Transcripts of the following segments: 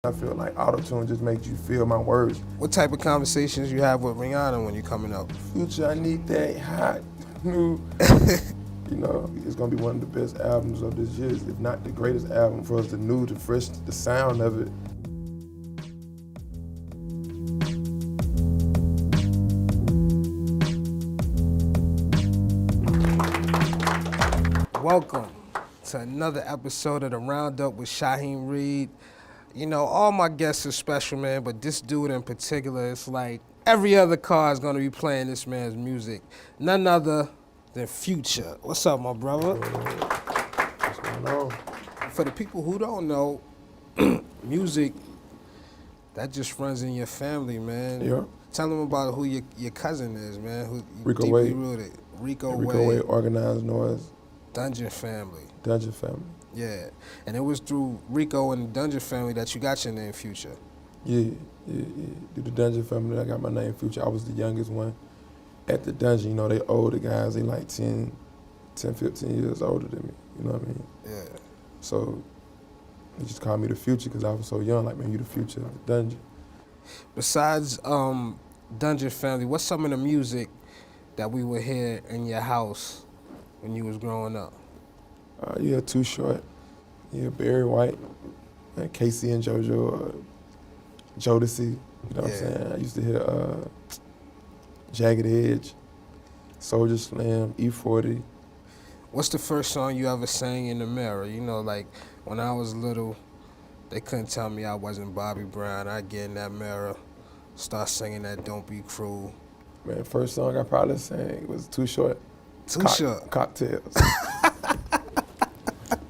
I feel like auto-tune just makes you feel my words. What type of conversations you have with Rihanna when you coming up? Future, I need that hot new. It's gonna be one of the best albums of this year, if not the greatest album for us. The new, the fresh, the sound of it. Welcome to another episode of the Roundup with Shaheem Reid. All my guests are special, man, but this dude in particular, it's like every other car is gonna be playing this man's music. None other than Future. What's up, my brother? What's going on? For the people who don't know, music, that just runs in your family, man. Yeah. Tell them about who your cousin is, man. Who Rico deeply Wade. rooted. Rico Wade, Organized Noise. Dungeon Family. Dungeon Family. Yeah, and it was through Rico and the Dungeon Family that you got your name Future. Yeah. Through the Dungeon Family, I got my name Future. I was the youngest one at the Dungeon. They older guys. They like 10, 15 years older than me. You know what I mean? Yeah. So they just called me the Future because I was so young. Like, man, you the future of the Dungeon. Besides Dungeon Family, what's some of the music that we would hear in your house when you was growing up? Yeah, Too Short. Yeah, Barry White, and Casey and JoJo, Jodeci. You know what I'm saying? I used to hear Jagged Edge, Soulja Slim, E40. What's the first song you ever sang in the mirror? Like when I was little, they couldn't tell me I wasn't Bobby Brown. I'd get in that mirror, start singing that Don't Be Cruel. Man, first song I probably sang was Too Short. Short. Cocktails.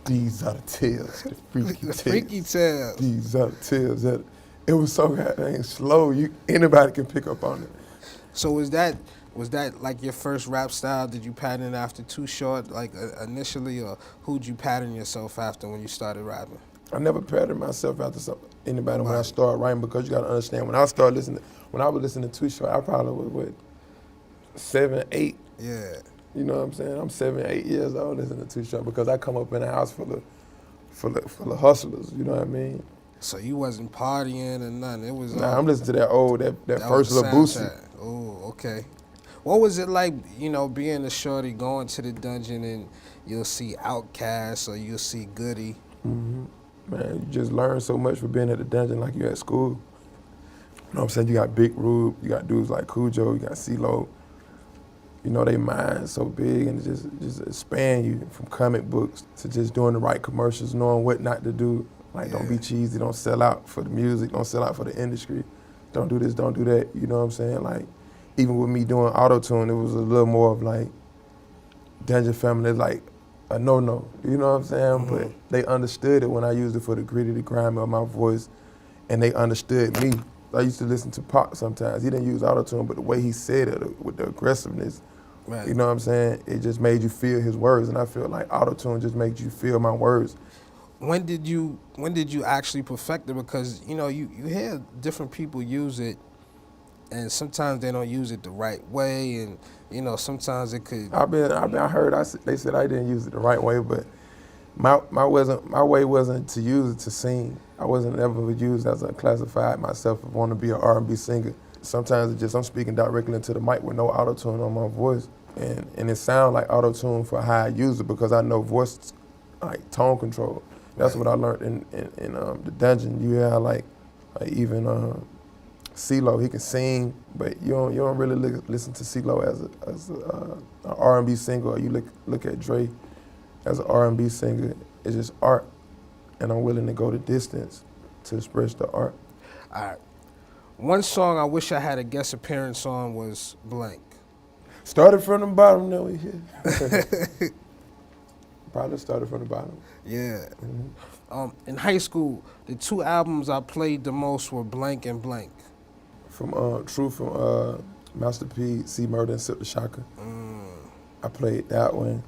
These are the tales, the freaky tales. Freaky tales. These are the tales. It was so goddamn slow. Anybody can pick up on it. So was that like your first rap style? Did you pattern after Too Short, like initially, or who'd you pattern yourself after when you started rapping? I never patterned myself after anybody when I started writing, because you got to understand, when I was listening to Too Short, I probably was 7, 8. Yeah. You know what I'm saying? I'm 7, 8 years old listening to Too Short, because I come up in a house full of hustlers. You know what I mean? So you wasn't partying or nothing. It was. Nah, I'm listening to that first little Boosie. Oh, okay. What was it like, being a shorty, going to the Dungeon, and you'll see Outkast or you'll see Goody? Mm-hmm. Man, you just learn so much for being at the Dungeon like you at school. You know what I'm saying? You got Big Rube, you got dudes like Cujo, you got CeeLo. They mind so big, and just expand you from comic books to just doing the right commercials, knowing what not to do. Like, Don't be cheesy, don't sell out for the music, don't sell out for the industry. Don't do this, don't do that, you know what I'm saying? Like, even with me doing auto-tune, it was a little more of like, Dungeon Family, like a no-no, you know what I'm saying? Mm-hmm. But they understood it when I used it for the gritty, the grimy of my voice, and they understood me. I used to listen to Pac sometimes. He didn't use auto-tune, but the way he said it with the aggressiveness, right. You know what I'm saying? It just made you feel his words, and I feel like auto-tune just makes you feel my words. When did you actually perfect it? Because you hear different people use it, and sometimes they don't use it the right way, and sometimes it could. They said I didn't use it the right way, but my way wasn't to use it to sing. I wasn't ever used as a classified myself of want to be an R&B singer. Sometimes it's just I'm speaking directly into the mic with no auto-tune on my voice, and it sounds like auto-tune for how I use it, because I know voice, like tone control. That's what I learned in the Dungeon. You have like even CeeLo, he can sing, but you don't really listen to CeeLo as an R&B singer, or you look at Dre as an R&B singer. It's just art, and I'm willing to go the distance to express the art. All right. One song I wish I had a guest appearance on was Blank. Started from the bottom, now we here. Probably started from the bottom. Yeah. Mm-hmm. In high school, the 2 albums I played the most were Blank and Blank. From Master P, C Murder, and Sip the Shocker. I played that one,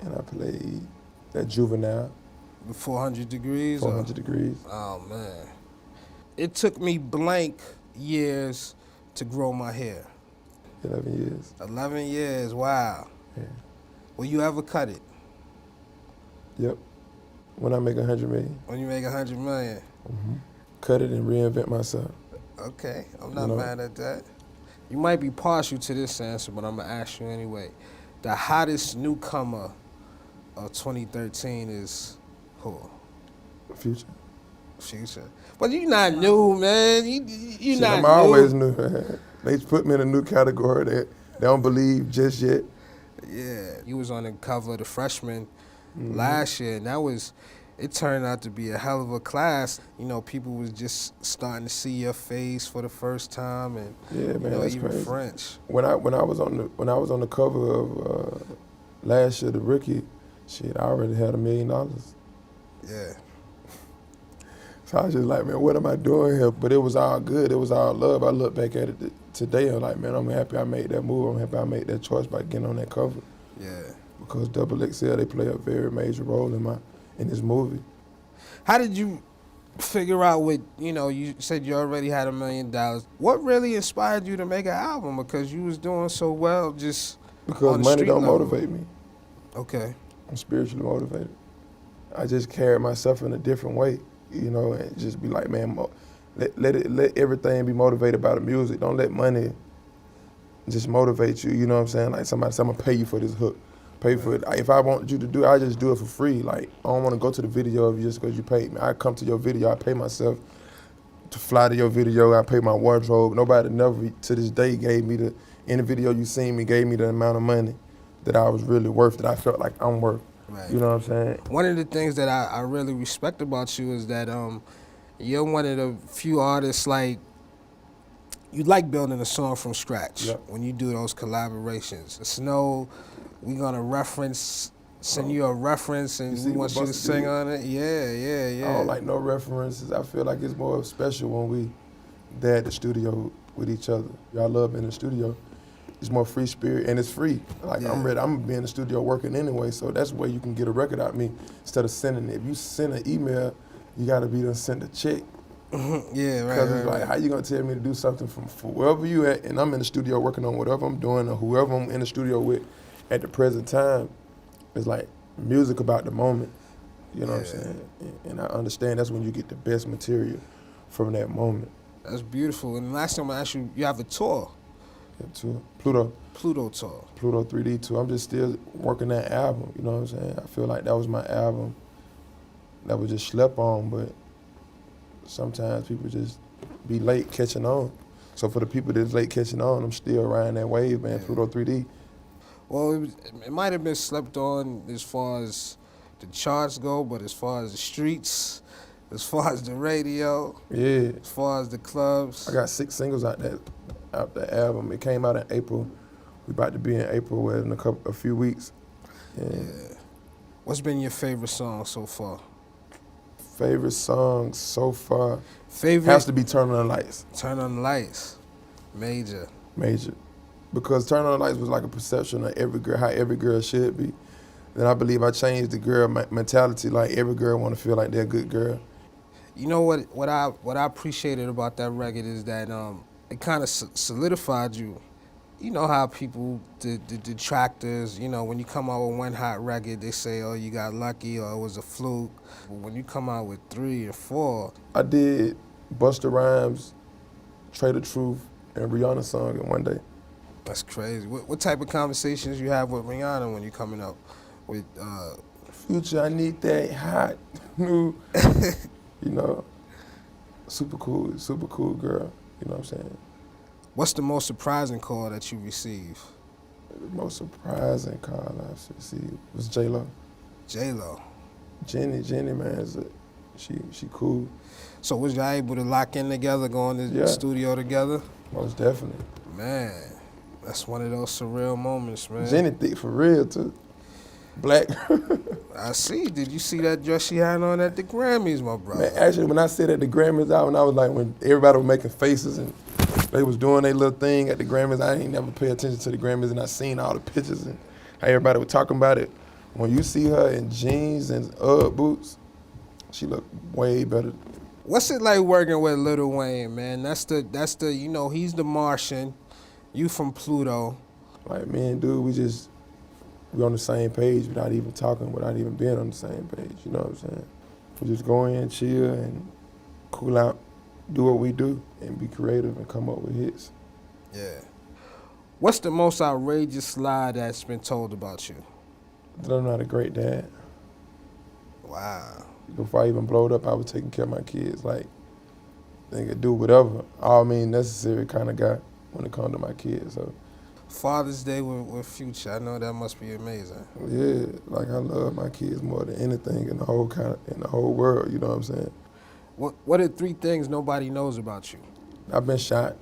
and I played that Juvenile. The 400 Degrees? 400 Degrees. Oh, man. It took me blank years to grow my hair. 11 years. 11 years, wow. Yeah. Will you ever cut it? Yep. When I make 100 million. When you make 100 million? Mm-hmm. cut it and reinvent myself. Okay, I'm You not know, mad at that. You might be partial to this answer, but I'm gonna ask you anyway. The hottest newcomer of 2013 is who? Future. Future. But you not new, man. You Shit, I'm not always new. new. They put me in a new category that they don't believe just yet. Yeah, you was on the cover of the Freshman Mm-hmm. last year, and it turned out to be a hell of a class. You know, people was just starting to see your face for the first time, and Yeah, man, that's even crazy. French. When I was on the cover of last year, the rookie, shit, I already had $1 million. Yeah, So I was just like, man, what am I doing here? But it was all good. It was all love. I look back at it today. I'm like, man, I'm happy I made that move. I'm happy I made that choice by getting on that cover yeah. because Double XL they play a very major role in this movie. How did you figure out what, you said you already had $1 million. What really inspired you to make an album? Because you was doing so well just Because on the money street don't level. motivate me. Okay. I'm spiritually motivated. I just carry myself in a different way, and just be like, man, let everything be motivated by the music. Don't let money just motivate you. You know what I'm saying? Like somebody say, I'm gonna pay you for this hook. Pay for it. If I want you to do it, I just do it for free. Like I don't want to go to the video of you just because you paid me. I come to your video. I pay myself to fly to your video. I pay my wardrobe. Nobody never to this day gave me in the video you seen me gave me the amount of money that I was really worth. That I felt like I'm worth. Right. You know what I'm saying? One of the things that I really respect about you is that you're one of the few artists, like, you like building a song from scratch. Yep. When you do those collaborations. Snow, we're gonna send you a reference, and You we see want what you to Busta sing did? on it. Yeah. I don't like no references. I feel like it's more special when we there at the studio with each other. Y'all love being in the studio. It's more free spirit and it's free. Like Yeah. I'm ready. I'm gonna be in the studio working anyway, so that's where you can get a record out of me instead of sending it. If you send an email, you gotta be done sent a check. Yeah, right. Because it's like, right. how you gonna tell me to do something from wherever you at, and I'm in the studio working on whatever I'm doing, or whoever I'm in the studio with at the present time. It's like music about the moment. You know what I'm saying? And I understand that's when you get the best material from that moment. That's beautiful. And the last time I asked you, you have a tour, Yeah, too. Pluto tour. 3D too. I'm just still working that album. You know what I'm saying? I feel like that was my album that was just slept on, but sometimes people just be late catching on. So for the people that's late catching on, I'm still riding that wave, man. Yeah. Pluto 3D. Well, it might have been slept on as far as the charts go, but as far as the streets, as far as the radio, Yeah. as far as the clubs. I got 6 singles out the album. It came out in April. We about to be in April in a few weeks. And Yeah. What's been your favorite song so far? favorite song so far Favorite? has to be Turn on the Lights. Turn on the Lights. Major. Because Turn on the Lights was like a perception of every girl, how every girl should be. Then I believe I changed the girl mentality, like every girl want to feel like they're a good girl. You know what I appreciated about that record is that it kind of solidified you. You know how people, the detractors, when you come out with one hot record, they say, oh, you got lucky or it was a fluke. But when you come out with 3 or 4, I did Busta Rhymes, Trade the Truth, and Rihanna song in one day. that's crazy. What type of conversations you have with Rihanna when you coming up with? Future, I need that hot new, super cool girl. You know what I'm saying? What's the most surprising call that you receive? The most surprising call I received was J-Lo. J-Lo. Jenny, man, she cool. So was y'all able to lock in together, go in the Yeah. studio together? Most definitely. Man, that's one of those surreal moments, man. Jenny thick for real too. Black. I see. Did you see that dress she had on at the Grammys, my brother? Man, actually, when I said at the Grammys out, when I was like, when everybody was making faces and they was doing their little thing at the Grammys, I ain't never pay attention to the Grammys, and I seen all the pictures and how everybody was talking about it. When you see her in jeans and Ugg boots, she look way better. What's it like working with Lil Wayne, man? That's the he's the Martian, you from Pluto. Like, me and dude, we on the same page without even talking, without even being on the same page. You know what I'm saying? We just go in, chill, and cool out. do what we do and be creative and come up with hits. Yeah. What's the most outrageous lie that's been told about you? That I'm not a great dad. Wow. Before I even blowed up, I was taking care of my kids. Like, they could do whatever, all means necessary kind of guy when it comes to my kids. So, Father's Day with Future. I know that must be amazing. yeah, like I love my kids more than anything in the whole world. You know what I'm saying? What are 3 things nobody knows about you? I've been shot.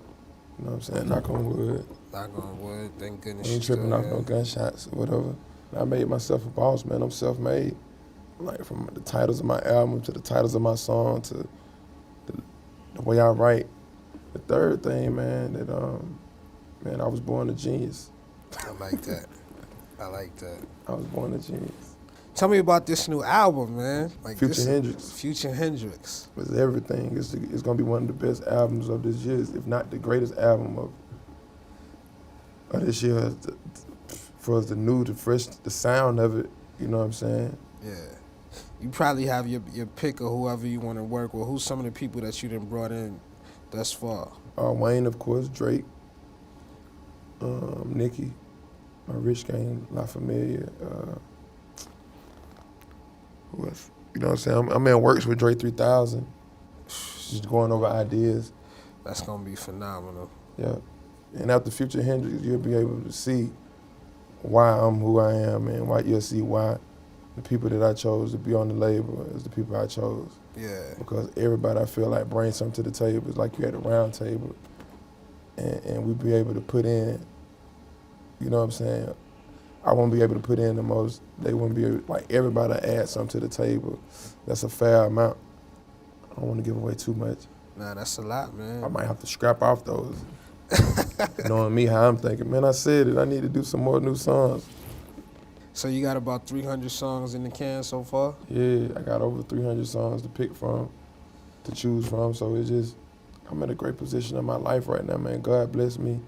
You know what I'm saying? Knock on wood. Knock on wood. Thank goodness I ain't you tripping still off here. no gunshots or whatever. I made myself a boss, man. I'm self-made. Like from the titles of my album to the titles of my song to the way I write. The third thing, man, man, I was born a genius. I like that. I like that. I was born a genius. Tell me about this new album, man. Like Future Hendrix. Future Hendrix. It's everything. It's gonna be one of the best albums of this year, if not the greatest album of this year. For us, the fresh, the sound of it. You know what I'm saying? Yeah. You probably have your pick of whoever you want to work with. Who's some of the people that you done brought in thus far? Wayne, of course, Drake, Nicki, my Rich Gang, La Familia. Who else? You know what I'm saying? I'm in works with Dre 3000, just going over ideas. That's gonna be phenomenal. Yeah. And after Future Hendrix, you'll be able to see why I'm who I am, and why you'll see why the people that I chose to be on the label is the people I chose. Yeah. Because everybody, I feel like, brings something to the table. It's like you at a round table, and we be able to put in, you know what I'm saying? I won't be able to put in the most. They won't be able, like, everybody add something to the table. That's a fair amount. I don't want to give away too much. Nah, that's a lot, man. I might have to scrap off those. Knowing me, how I'm thinking, man, I said it. I need to do some more new songs. So you got about 300 songs in the can so far? Yeah, I got over 300 songs to pick from, to choose from. So it's just, I'm in a great position in my life right now, man. God bless me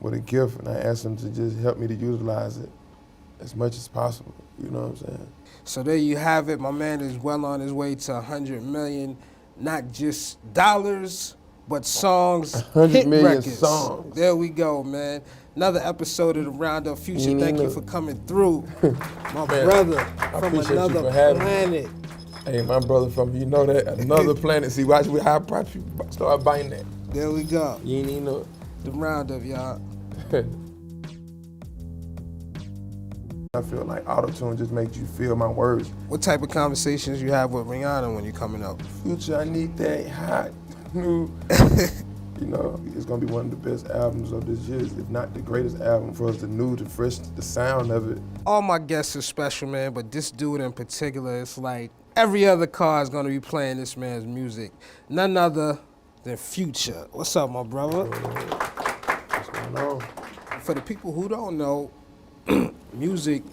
with a gift, and I ask him to just help me to utilize it as much as possible. You know what I'm saying? So there you have it. My man is well on his way to 100 million, not just dollars, but songs, 100 hit million records. songs. There we go, man. Another episode of the Roundup Future. Thank you for coming through. My Man, brother I from appreciate you another for having me. planet. Hey, my brother from, you know that, another planet. See, watch how I start biting that. There we go. You ain't even know The Roundup, y'all. it. I feel like auto-tune just makes you feel my words. What type of conversations you have with Rihanna when you're coming up? Future, I need that hot. You know, it's gonna be one of the best albums of this year, if not the greatest album. For us, the fresh, the sound of it. All my guests are special, man, but this dude in particular, it's like every other car is gonna be playing this man's music. None other than Future. What's up, my brother? What's going on? For the people who don't know, music,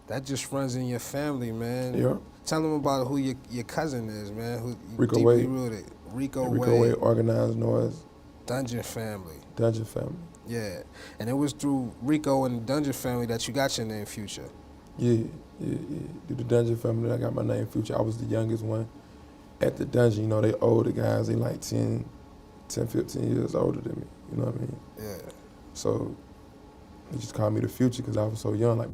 that just runs in your family, man. Yeah. Tell them about who your cousin is, man. Who Rico deeply Wade. rooted. Rico Wade, Wade, Organized Noise, Dungeon Family. Dungeon Family. Yeah, and it was through Rico and the Dungeon Family that you got your name Future. Yeah. Through the Dungeon Family, I got my name Future. I was the youngest one at the Dungeon. You know, they older guys. They like 10, 15 years older than me. You know what I mean? Yeah. So they just called me the Future because I was so young. Like.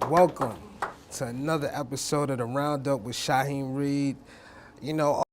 Welcome to another episode of the Roundup with Shaheem Reid. You know,